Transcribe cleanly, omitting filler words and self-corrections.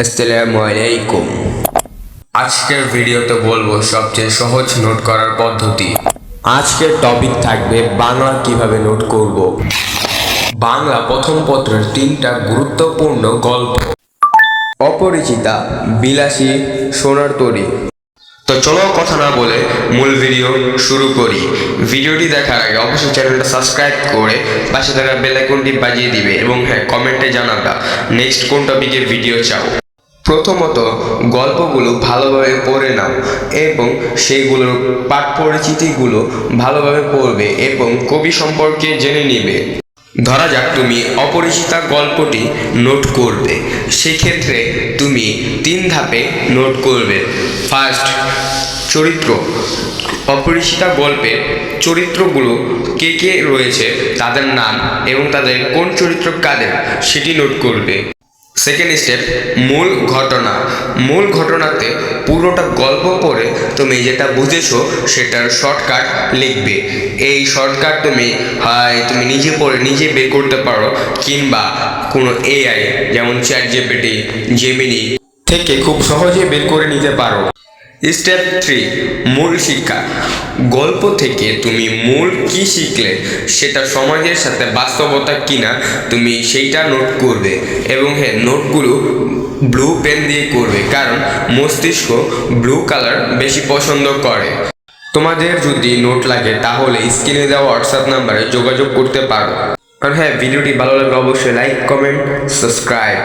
আসসালামু আলাইকুম। আজকের ভিডিওতে বলবো সবচেয়ে সহজ নোট করার পদ্ধতি। আজকের টপিক থাকবে বাংলা কিভাবে নোট করব। বাংলা প্রথম পত্রের 3টা গুরুত্বপূর্ণ গল্প। অপরিচিতা, বিলাসী, সোনার তরী। তো চলো কথা না বলে মূল ভিডিও শুরু করি। ভিডিওটি দেখার আগে অবশ্যই চ্যানেলটা সাবস্ক্রাইব করে পাশে থাকা বেল আইকনটি বাজিয়ে দিবে এবং হ্যাঁ, কমেন্টে জানাবা নেক্সট কোন টপিকের ভিডিও চাও। প্রথমত গল্পগুলো ভালোভাবে পড়ে নাও এবং সেইগুলোর পাঠ পরিচিতিগুলো ভালোভাবে পড়বে এবং কবি সম্পর্কে জেনে নিবে। ধরা যাক তুমি অপরিচিতা গল্পটি নোট করবে, সেক্ষেত্রে তুমি 3 ধাপে নোট করবে। ফার্স্ট, চরিত্র। অপরিচিতা গল্পের চরিত্রগুলো কে কে রয়েছে, তাদের নাম এবং তাদের কোন চরিত্র কাদের সেটি নোট করবে। সেকেন্ড স্টেপ, মূল ঘটনা। মূল ঘটনাতে পুরোটা গল্প পড়ে তুমি যেটা বুঝেছো সেটার শর্টকাট লিখবে। এই শর্টকাট তুমি নিজে পড়ে নিজে বের করতে পারো, কিংবা কোনো এআই যেমন চ্যাট জিপিটি, জেমিনি থেকে খুব সহজে বের করে নিতে পারো। স্টেপ 3, মূল শিক্ষা। গল্প থেকে তুমি মূল কি শিখলে সেটা সমাজের সাথে বাস্তবতা কিনা তুমি সেইটা নোট করবে এবং হ্যাঁ, নোটগুলো ব্লু পেন দিয়ে করবে, কারণ মস্তিষ্ক ব্লু কালার বেশি পছন্দ করে। তোমাদের যদি নোট লাগে তাহলে স্ক্রিনে দেওয়া হোয়াটসঅ্যাপ নাম্বারে যোগাযোগ করতে পারো। আর হ্যাঁ, ভিডিওটি ভালো লাগলে অবশ্যই লাইক, কমেন্ট, সাবস্ক্রাইব।